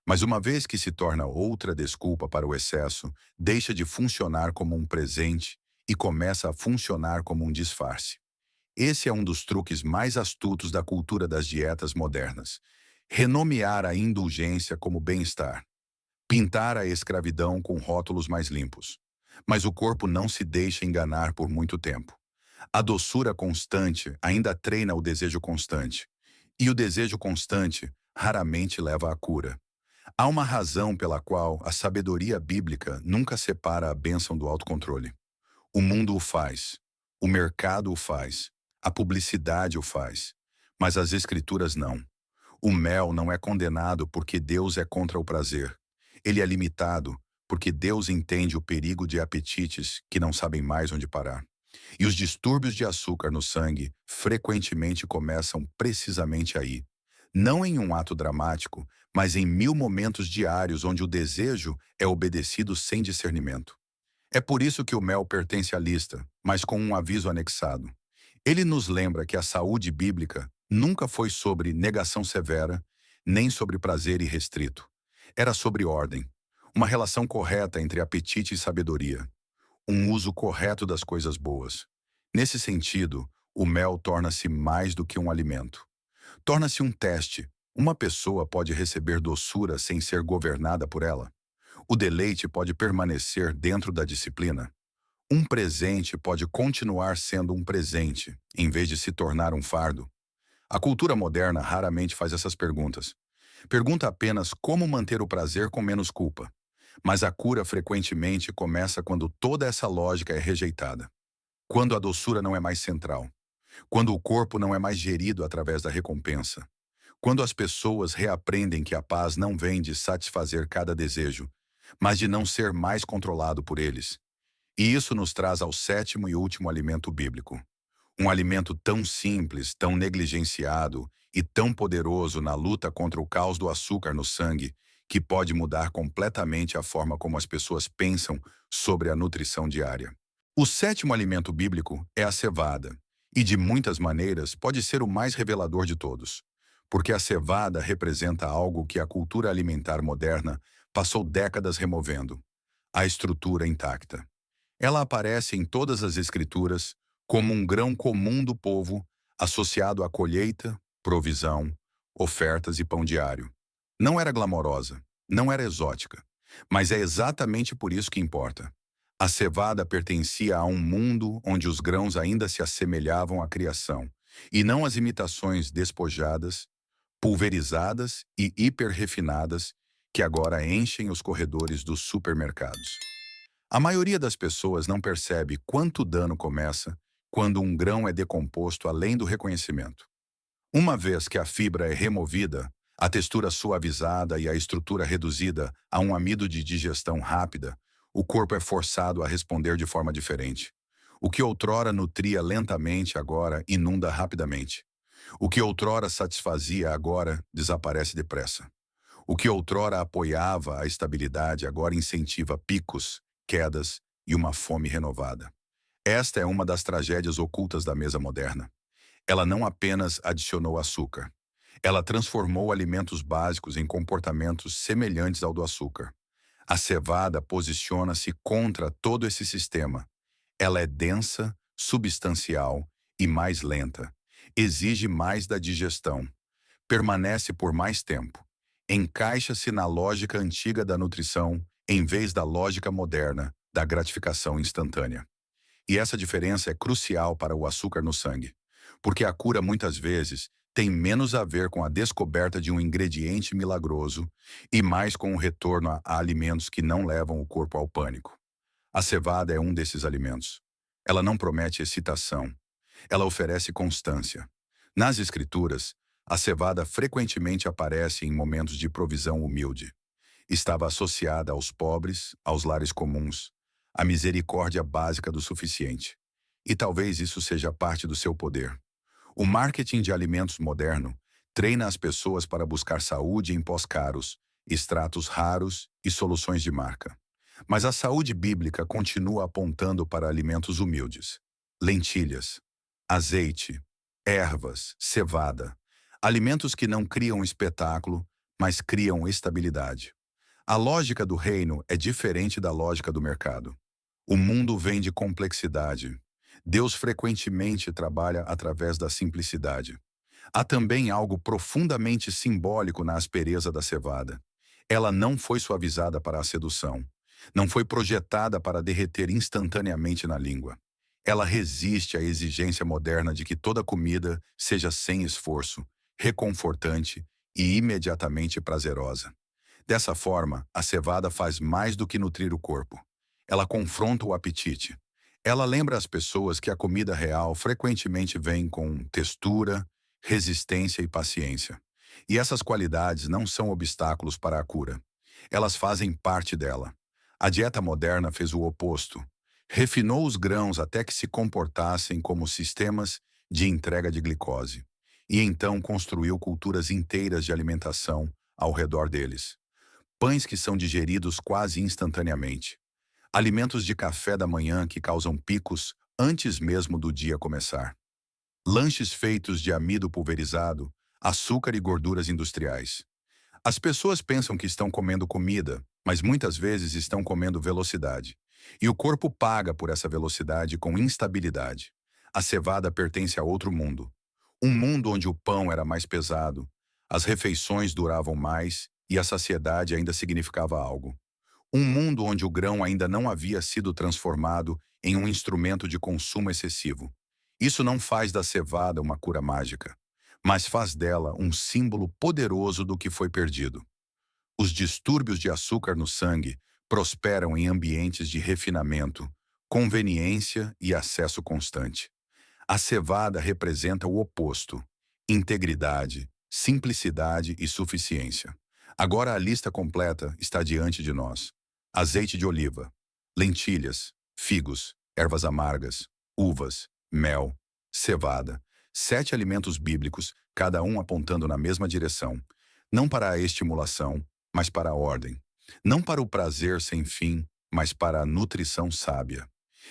Mas uma vez que se torna outra desculpa para o excesso, deixa de funcionar como um presente e começa a funcionar como um disfarce. Esse é um dos truques mais astutos da cultura das dietas modernas. Renomear a indulgência como bem-estar. Pintar a escravidão com rótulos mais limpos. Mas o corpo não se deixa enganar por muito tempo. A doçura constante ainda treina o desejo constante. E o desejo constante raramente leva à cura. Há uma razão pela qual a sabedoria bíblica nunca separa a bênção do autocontrole. O mundo o faz, o mercado o faz, a publicidade o faz, mas as escrituras não. O mel não é condenado porque Deus é contra o prazer. Ele é limitado porque Deus entende o perigo de apetites que não sabem mais onde parar. E os distúrbios de açúcar no sangue frequentemente começam precisamente aí. Não em um ato dramático, mas em 1000 momentos diários onde o desejo é obedecido sem discernimento. É por isso que o mel pertence à lista, mas com um aviso anexado. Ele nos lembra que a saúde bíblica nunca foi sobre negação severa, nem sobre prazer irrestrito. Era sobre ordem, uma relação correta entre apetite e sabedoria, um uso correto das coisas boas. Nesse sentido, o mel torna-se mais do que um alimento. Torna-se um teste. Uma pessoa pode receber doçura sem ser governada por ela. O deleite pode permanecer dentro da disciplina. Um presente pode continuar sendo um presente, em vez de se tornar um fardo. A cultura moderna raramente faz essas perguntas. Pergunta apenas como manter o prazer com menos culpa. Mas a cura frequentemente começa quando toda essa lógica é rejeitada. Quando a doçura não é mais central. Quando o corpo não é mais gerido através da recompensa. Quando as pessoas reaprendem que a paz não vem de satisfazer cada desejo, mas de não ser mais controlado por eles. E isso nos traz ao sétimo e último alimento bíblico. Um alimento tão simples, tão negligenciado e tão poderoso na luta contra o caos do açúcar no sangue, que pode mudar completamente a forma como as pessoas pensam sobre a nutrição diária. O sétimo alimento bíblico é a cevada, e de muitas maneiras pode ser o mais revelador de todos, porque a cevada representa algo que a cultura alimentar moderna passou décadas removendo: a estrutura intacta. Ela aparece em todas as escrituras como um grão comum do povo, associado à colheita, provisão, ofertas e pão diário. Não era glamourosa, não era exótica, mas é exatamente por isso que importa. A cevada pertencia a um mundo onde os grãos ainda se assemelhavam à criação, e não às imitações despojadas, pulverizadas e hiper-refinadas que agora enchem os corredores dos supermercados. A maioria das pessoas não percebe quanto dano começa quando um grão é decomposto além do reconhecimento. Uma vez que a fibra é removida, a textura suavizada e a estrutura reduzida a um amido de digestão rápida, o corpo é forçado a responder de forma diferente. O que outrora nutria lentamente agora inunda rapidamente. O que outrora satisfazia agora desaparece depressa. O que outrora apoiava a estabilidade agora incentiva picos, quedas e uma fome renovada. Esta é uma das tragédias ocultas da mesa moderna. Ela não apenas adicionou açúcar. Ela transformou alimentos básicos em comportamentos semelhantes ao do açúcar. A cevada posiciona-se contra todo esse sistema. Ela é densa, substancial e mais lenta. Exige mais da digestão. Permanece por mais tempo. Encaixa-se na lógica antiga da nutrição, em vez da lógica moderna da gratificação instantânea. E essa diferença é crucial para o açúcar no sangue, porque a cura muitas vezes tem menos a ver com a descoberta de um ingrediente milagroso e mais com o retorno a alimentos que não levam o corpo ao pânico. A cevada é um desses alimentos. Ela não promete excitação. Ela oferece constância. Nas Escrituras, a cevada frequentemente aparece em momentos de provisão humilde. Estava associada aos pobres, aos lares comuns, à misericórdia básica do suficiente. E talvez isso seja parte do seu poder. O marketing de alimentos moderno treina as pessoas para buscar saúde em pós-caros, extratos raros e soluções de marca. Mas a saúde bíblica continua apontando para alimentos humildes. Lentilhas, azeite, ervas, cevada. Alimentos que não criam espetáculo, mas criam estabilidade. A lógica do reino é diferente da lógica do mercado. O mundo vem de complexidade. Deus frequentemente trabalha através da simplicidade. Há também algo profundamente simbólico na aspereza da cevada. Ela não foi suavizada para a sedução. Não foi projetada para derreter instantaneamente na língua. Ela resiste à exigência moderna de que toda comida seja sem esforço, reconfortante e imediatamente prazerosa. Dessa forma, a cevada faz mais do que nutrir o corpo. Ela confronta o apetite. Ela lembra às pessoas que a comida real frequentemente vem com textura, resistência e paciência. E essas qualidades não são obstáculos para a cura. Elas fazem parte dela. A dieta moderna fez o oposto. Refinou os grãos até que se comportassem como sistemas de entrega de glicose. E então construiu culturas inteiras de alimentação ao redor deles. Pães que são digeridos quase instantaneamente. Alimentos de café da manhã que causam picos antes mesmo do dia começar. Lanches feitos de amido pulverizado, açúcar e gorduras industriais. As pessoas pensam que estão comendo comida, mas muitas vezes estão comendo velocidade. E o corpo paga por essa velocidade com instabilidade. A cevada pertence a outro mundo. Um mundo onde o pão era mais pesado, as refeições duravam mais e a saciedade ainda significava algo. Um mundo onde o grão ainda não havia sido transformado em um instrumento de consumo excessivo. Isso não faz da cevada uma cura mágica, mas faz dela um símbolo poderoso do que foi perdido. Os distúrbios de açúcar no sangue prosperam em ambientes de refinamento, conveniência e acesso constante. A cevada representa o oposto: integridade, simplicidade e suficiência. Agora a lista completa está diante de nós. Azeite de oliva, lentilhas, figos, ervas amargas, uvas, mel, cevada. 7 alimentos bíblicos, cada um apontando na mesma direção. Não para a estimulação, mas para a ordem. Não para o prazer sem fim, mas para a nutrição sábia.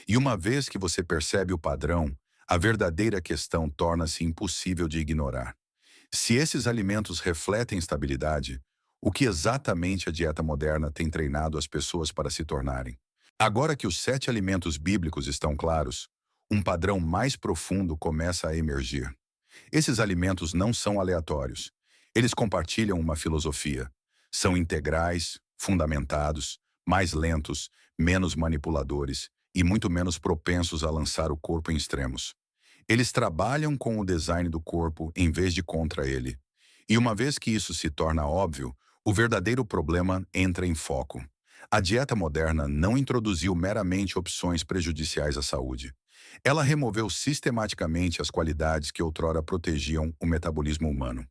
E uma vez que você percebe o padrão, a verdadeira questão torna-se impossível de ignorar. Se esses alimentos refletem estabilidade, o que exatamente a dieta moderna tem treinado as pessoas para se tornarem? Agora que os 7 alimentos bíblicos estão claros, um padrão mais profundo começa a emergir. Esses alimentos não são aleatórios. Eles compartilham uma filosofia. São integrais, fundamentados, mais lentos, menos manipuladores e muito menos propensos a lançar o corpo em extremos. Eles trabalham com o design do corpo em vez de contra ele. E uma vez que isso se torna óbvio, o verdadeiro problema entra em foco. A dieta moderna não introduziu meramente opções prejudiciais à saúde. Ela removeu sistematicamente as qualidades que outrora protegiam o metabolismo humano.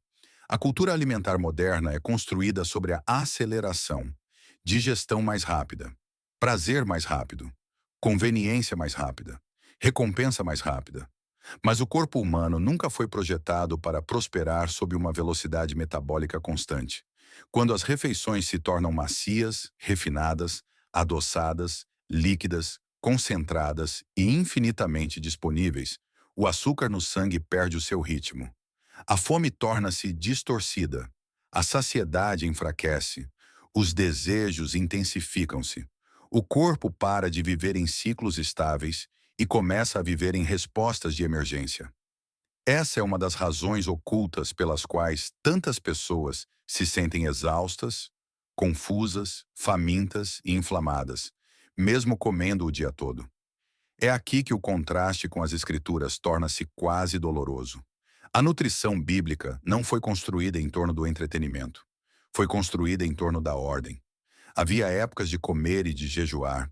A cultura alimentar moderna é construída sobre a aceleração, digestão mais rápida, prazer mais rápido, conveniência mais rápida, recompensa mais rápida. Mas o corpo humano nunca foi projetado para prosperar sob uma velocidade metabólica constante. Quando as refeições se tornam macias, refinadas, adoçadas, líquidas, concentradas e infinitamente disponíveis, o açúcar no sangue perde o seu ritmo. A fome torna-se distorcida, a saciedade enfraquece, os desejos intensificam-se. O corpo para de viver em ciclos estáveis e começa a viver em respostas de emergência. Essa é uma das razões ocultas pelas quais tantas pessoas se sentem exaustas, confusas, famintas e inflamadas, mesmo comendo o dia todo. É aqui que o contraste com as Escrituras torna-se quase doloroso. A nutrição bíblica não foi construída em torno do entretenimento. Foi construída em torno da ordem. Havia épocas de comer e de jejuar,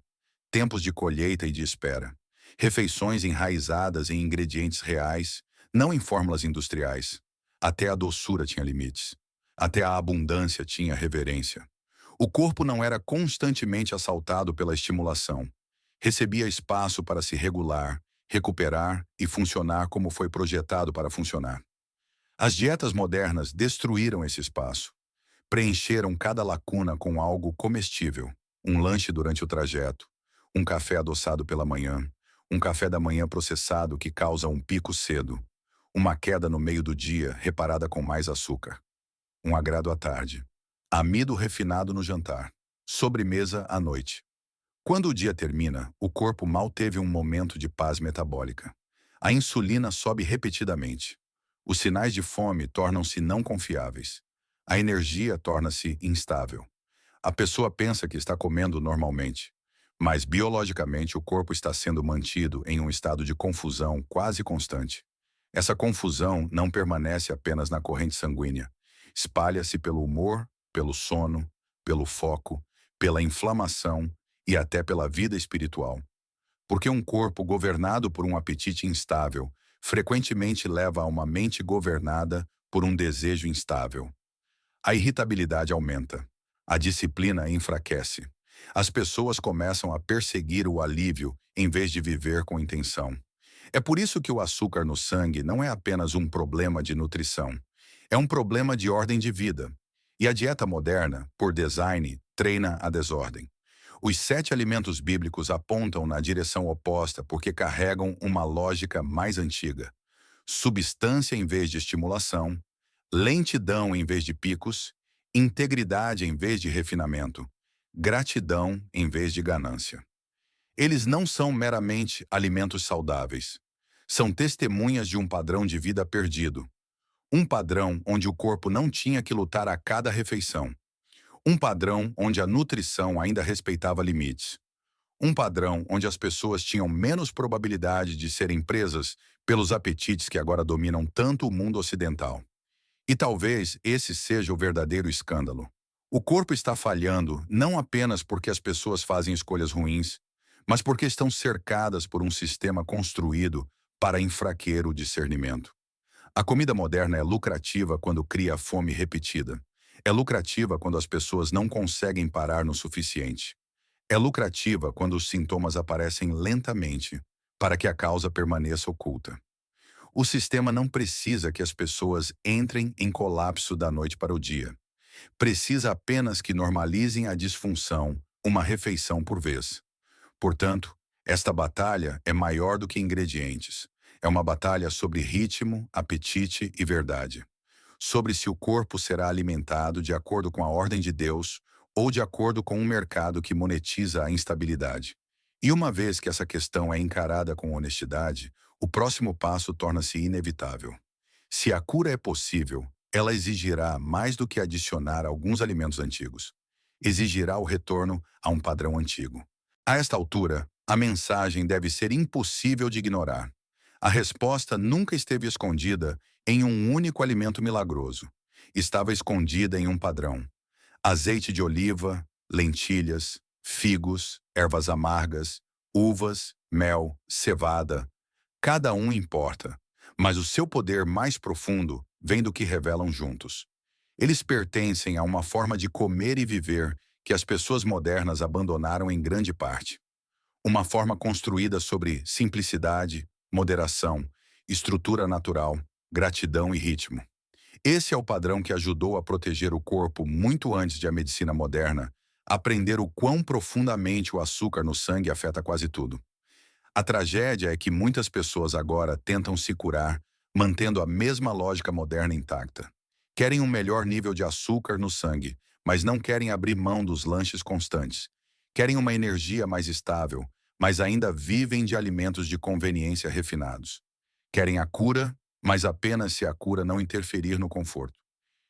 tempos de colheita e de espera, refeições enraizadas em ingredientes reais, não em fórmulas industriais. Até a doçura tinha limites. Até a abundância tinha reverência. O corpo não era constantemente assaltado pela estimulação. Recebia espaço para se regular, recuperar e funcionar como foi projetado para funcionar. As dietas modernas destruíram esse espaço. Preencheram cada lacuna com algo comestível, um lanche durante o trajeto, um café adoçado pela manhã, um café da manhã processado que causa um pico cedo, uma queda no meio do dia reparada com mais açúcar, um agrado à tarde, amido refinado no jantar, sobremesa à noite. Quando o dia termina, o corpo mal teve um momento de paz metabólica. A insulina sobe repetidamente. Os sinais de fome tornam-se não confiáveis. A energia torna-se instável. A pessoa pensa que está comendo normalmente, mas biologicamente o corpo está sendo mantido em um estado de confusão quase constante. Essa confusão não permanece apenas na corrente sanguínea. Espalha-se pelo humor, pelo sono, pelo foco, pela inflamação e até pela vida espiritual. Porque um corpo governado por um apetite instável frequentemente leva a uma mente governada por um desejo instável. A irritabilidade aumenta. A disciplina enfraquece. As pessoas começam a perseguir o alívio em vez de viver com intenção. É por isso que o açúcar no sangue não é apenas um problema de nutrição. É um problema de ordem de vida. E a dieta moderna, por design, treina a desordem. Os 7 alimentos bíblicos apontam na direção oposta porque carregam uma lógica mais antiga. Substância em vez de estimulação, lentidão em vez de picos, integridade em vez de refinamento, gratidão em vez de ganância. Eles não são meramente alimentos saudáveis. São testemunhas de um padrão de vida perdido. Um padrão onde o corpo não tinha que lutar a cada refeição. Um padrão onde a nutrição ainda respeitava limites. Um padrão onde as pessoas tinham menos probabilidade de serem presas pelos apetites que agora dominam tanto o mundo ocidental. E talvez esse seja o verdadeiro escândalo. O corpo está falhando não apenas porque as pessoas fazem escolhas ruins, mas porque estão cercadas por um sistema construído para enfraquecer o discernimento. A comida moderna é lucrativa quando cria fome repetida. É lucrativa quando as pessoas não conseguem parar no suficiente. É lucrativa quando os sintomas aparecem lentamente, para que a causa permaneça oculta. O sistema não precisa que as pessoas entrem em colapso da noite para o dia. Precisa apenas que normalizem a disfunção, uma refeição por vez. Portanto, esta batalha é maior do que ingredientes. É uma batalha sobre ritmo, apetite e verdade. Sobre se o corpo será alimentado de acordo com a ordem de Deus ou de acordo com um mercado que monetiza a instabilidade. E uma vez que essa questão é encarada com honestidade, o próximo passo torna-se inevitável. Se a cura é possível, ela exigirá mais do que adicionar alguns alimentos antigos. Exigirá o retorno a um padrão antigo. A esta altura, a mensagem deve ser impossível de ignorar. A resposta nunca esteve escondida em um único alimento milagroso. Estava escondida em um padrão. Azeite de oliva, lentilhas, figos, ervas amargas, uvas, mel, cevada. Cada um importa, mas o seu poder mais profundo vem do que revelam juntos. Eles pertencem a uma forma de comer e viver que as pessoas modernas abandonaram em grande parte. Uma forma construída sobre simplicidade, moderação, estrutura natural, gratidão e ritmo. Esse é o padrão que ajudou a proteger o corpo muito antes de a medicina moderna aprender o quão profundamente o açúcar no sangue afeta quase tudo. A tragédia é que muitas pessoas agora tentam se curar, mantendo a mesma lógica moderna intacta. Querem um melhor nível de açúcar no sangue, mas não querem abrir mão dos lanches constantes. Querem uma energia mais estável, mas ainda vivem de alimentos de conveniência refinados. Querem a cura, mas apenas se a cura não interferir no conforto.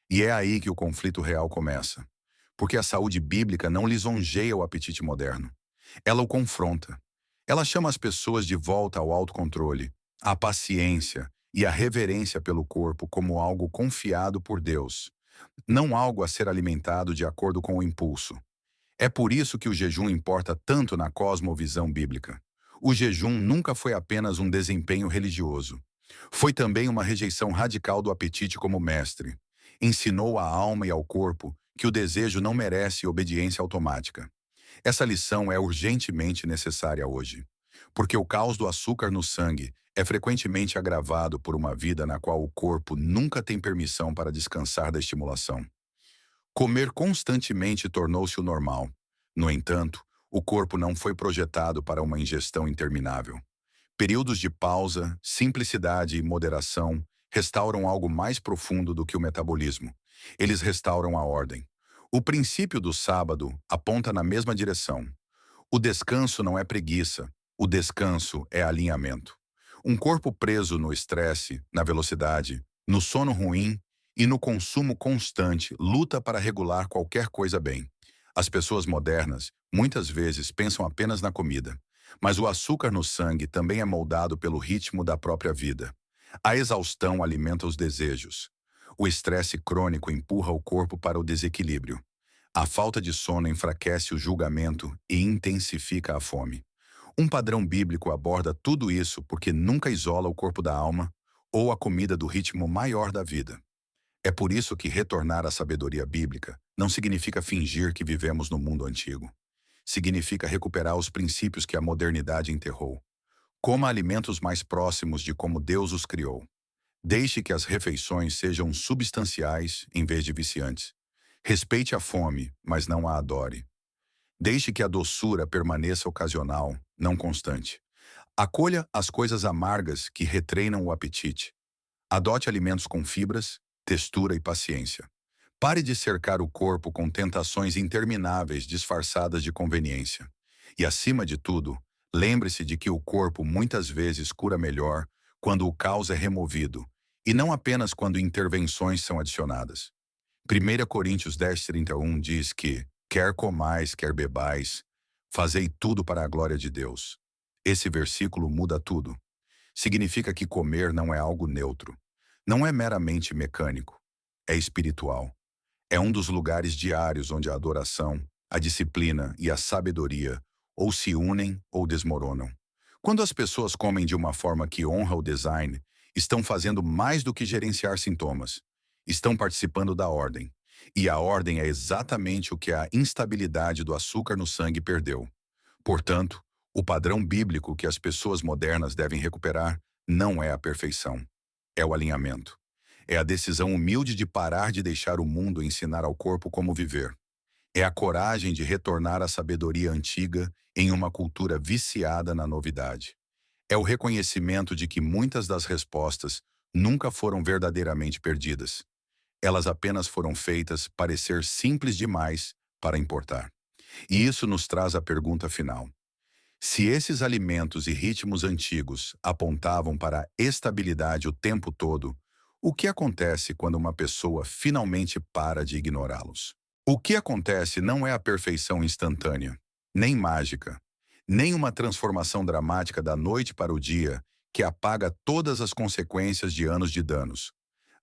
E é aí que o conflito real começa. Porque a saúde bíblica não lisonjeia o apetite moderno. Ela o confronta. Ela chama as pessoas de volta ao autocontrole, à paciência e a reverência pelo corpo como algo confiado por Deus, não algo a ser alimentado de acordo com o impulso. É por isso que o jejum importa tanto na cosmovisão bíblica. O jejum nunca foi apenas um desempenho religioso. Foi também uma rejeição radical do apetite como mestre. Ensinou à alma e ao corpo que o desejo não merece obediência automática. Essa lição é urgentemente necessária hoje, porque o caos do açúcar no sangue é frequentemente agravado por uma vida na qual o corpo nunca tem permissão para descansar da estimulação. Comer constantemente tornou-se o normal. No entanto, o corpo não foi projetado para uma ingestão interminável. Períodos de pausa, simplicidade e moderação restauram algo mais profundo do que o metabolismo. Eles restauram a ordem. O princípio do sábado aponta na mesma direção. O descanso não é preguiça, o descanso é alinhamento. Um corpo preso no estresse, na velocidade, no sono ruim e no consumo constante luta para regular qualquer coisa bem. As pessoas modernas muitas vezes pensam apenas na comida, mas o açúcar no sangue também é moldado pelo ritmo da própria vida. A exaustão alimenta os desejos. O estresse crônico empurra o corpo para o desequilíbrio. A falta de sono enfraquece o julgamento e intensifica a fome. Um padrão bíblico aborda tudo isso porque nunca isola o corpo da alma ou a comida do ritmo maior da vida. É por isso que retornar à sabedoria bíblica não significa fingir que vivemos no mundo antigo. Significa recuperar os princípios que a modernidade enterrou. Coma alimentos mais próximos de como Deus os criou. Deixe que as refeições sejam substanciais em vez de viciantes. Respeite a fome, mas não a adore. Deixe que a doçura permaneça ocasional, não constante. Acolha as coisas amargas que retreinam o apetite. Adote alimentos com fibras, textura e paciência. Pare de cercar o corpo com tentações intermináveis disfarçadas de conveniência. E, acima de tudo, lembre-se de que o corpo muitas vezes cura melhor quando o caos é removido, e não apenas quando intervenções são adicionadas. 1 Coríntios 10:31 diz que, quer comais, quer bebais, fazei tudo para a glória de Deus. Esse versículo muda tudo. Significa que comer não é algo neutro. Não é meramente mecânico. É espiritual. É um dos lugares diários onde a adoração, a disciplina e a sabedoria ou se unem ou desmoronam. Quando as pessoas comem de uma forma que honra o design, estão fazendo mais do que gerenciar sintomas. Estão participando da ordem. E a ordem é exatamente o que a instabilidade do açúcar no sangue perdeu. Portanto, o padrão bíblico que as pessoas modernas devem recuperar não é a perfeição. É o alinhamento. É a decisão humilde de parar de deixar o mundo ensinar ao corpo como viver. É a coragem de retornar à sabedoria antiga em uma cultura viciada na novidade. É o reconhecimento de que muitas das respostas nunca foram verdadeiramente perdidas. Elas apenas foram feitas parecer simples demais para importar. E isso nos traz a pergunta final. Se esses alimentos e ritmos antigos apontavam para a estabilidade o tempo todo, o que acontece quando uma pessoa finalmente para de ignorá-los? O que acontece não é a perfeição instantânea, nem mágica, nem uma transformação dramática da noite para o dia que apaga todas as consequências de anos de danos.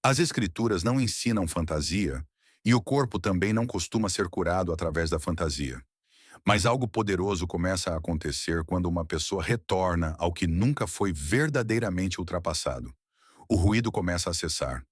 As escrituras não ensinam fantasia, e o corpo também não costuma ser curado através da fantasia. Mas algo poderoso começa a acontecer quando uma pessoa retorna ao que nunca foi verdadeiramente ultrapassado. O ruído começa a cessar.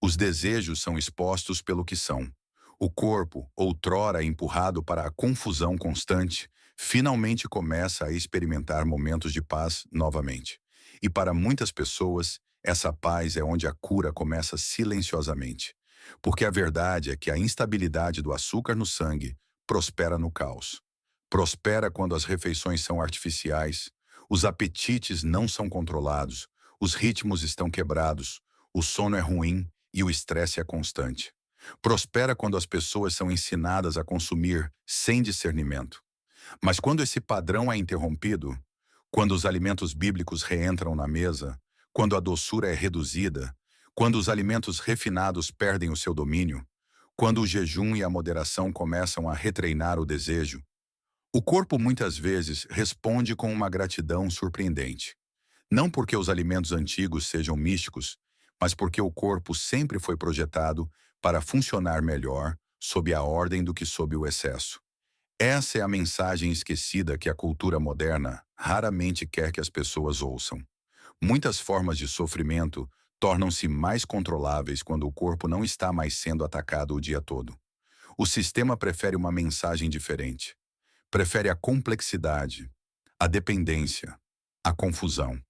Os desejos são expostos pelo que são. O corpo, outrora empurrado para a confusão constante, finalmente começa a experimentar momentos de paz novamente. E para muitas pessoas, essa paz é onde a cura começa silenciosamente. Porque a verdade é que a instabilidade do açúcar no sangue prospera no caos. Prospera quando as refeições são artificiais, os apetites não são controlados, os ritmos estão quebrados, o sono é ruim e o estresse é constante. Prospera quando as pessoas são ensinadas a consumir sem discernimento. Mas quando esse padrão é interrompido, quando os alimentos bíblicos reentram na mesa, quando a doçura é reduzida, quando os alimentos refinados perdem o seu domínio, quando o jejum e a moderação começam a retreinar o desejo, o corpo muitas vezes responde com uma gratidão surpreendente. Não porque os alimentos antigos sejam místicos, mas porque o corpo sempre foi projetado para funcionar melhor sob a ordem do que sob o excesso. Essa é a mensagem esquecida que a cultura moderna raramente quer que as pessoas ouçam. Muitas formas de sofrimento tornam-se mais controláveis quando o corpo não está mais sendo atacado o dia todo. O sistema prefere uma mensagem diferente. Prefere a complexidade, a dependência, a confusão.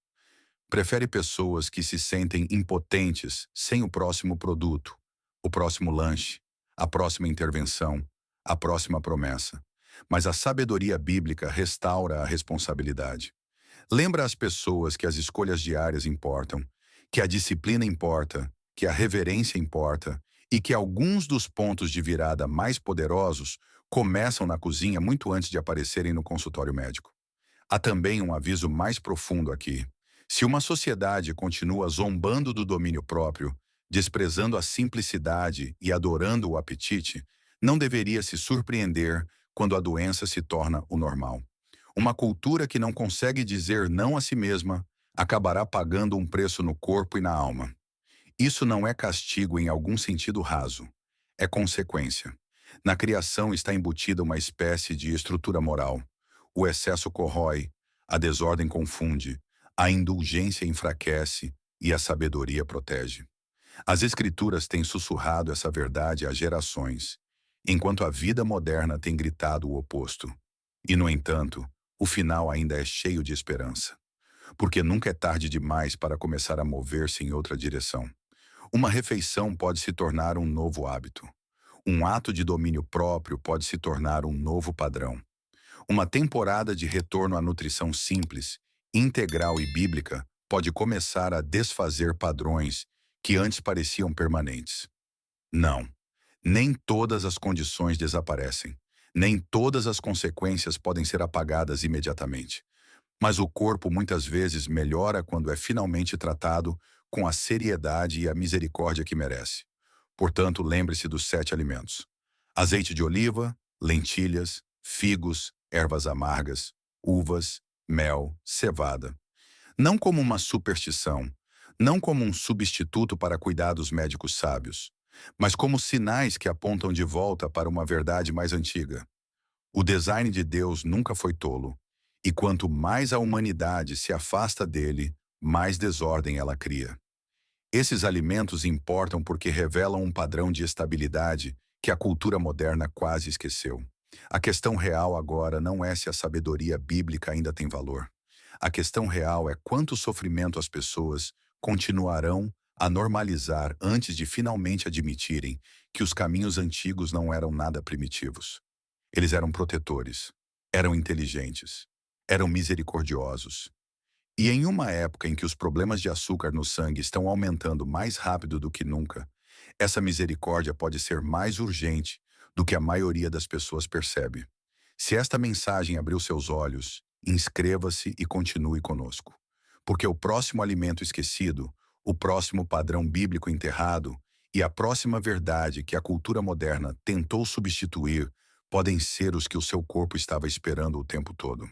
Prefere pessoas que se sentem impotentes sem o próximo produto, o próximo lanche, a próxima intervenção, a próxima promessa. Mas a sabedoria bíblica restaura a responsabilidade. Lembra as pessoas que as escolhas diárias importam, que a disciplina importa, que a reverência importa e que alguns dos pontos de virada mais poderosos começam na cozinha muito antes de aparecerem no consultório médico. Há também um aviso mais profundo aqui. Se uma sociedade continua zombando do domínio próprio, desprezando a simplicidade e adorando o apetite, não deveria se surpreender quando a doença se torna o normal. Uma cultura que não consegue dizer não a si mesma acabará pagando um preço no corpo e na alma. Isso não é castigo em algum sentido raso. É consequência. Na criação está embutida uma espécie de estrutura moral. O excesso corrói, a desordem confunde, a indulgência enfraquece e a sabedoria protege. As Escrituras têm sussurrado essa verdade há gerações, enquanto a vida moderna tem gritado o oposto. E, no entanto, o final ainda é cheio de esperança, porque nunca é tarde demais para começar a mover-se em outra direção. Uma refeição pode se tornar um novo hábito. Um ato de domínio próprio pode se tornar um novo padrão. Uma temporada de retorno à nutrição simples, integral e bíblica pode começar a desfazer padrões que antes pareciam permanentes. Não, nem todas as condições desaparecem. Nem todas as consequências podem ser apagadas imediatamente. Mas o corpo muitas vezes melhora quando é finalmente tratado com a seriedade e a misericórdia que merece. Portanto, lembre-se dos 7 alimentos: azeite de oliva, lentilhas, figos, ervas amargas, uvas, mel, cevada. Não como uma superstição, não como um substituto para cuidados médicos sábios, mas como sinais que apontam de volta para uma verdade mais antiga. O design de Deus nunca foi tolo, e quanto mais a humanidade se afasta dele, mais desordem ela cria. Esses alimentos importam porque revelam um padrão de estabilidade que a cultura moderna quase esqueceu. A questão real agora não é se a sabedoria bíblica ainda tem valor. A questão real é quanto sofrimento as pessoas continuarão a normalizar antes de finalmente admitirem que os caminhos antigos não eram nada primitivos. Eles eram protetores, eram inteligentes, eram misericordiosos. E em uma época em que os problemas de açúcar no sangue estão aumentando mais rápido do que nunca, essa misericórdia pode ser mais urgente do que a maioria das pessoas percebe. Se esta mensagem abriu seus olhos, inscreva-se e continue conosco. Porque o próximo alimento esquecido, o próximo padrão bíblico enterrado e a próxima verdade que a cultura moderna tentou substituir podem ser os que o seu corpo estava esperando o tempo todo.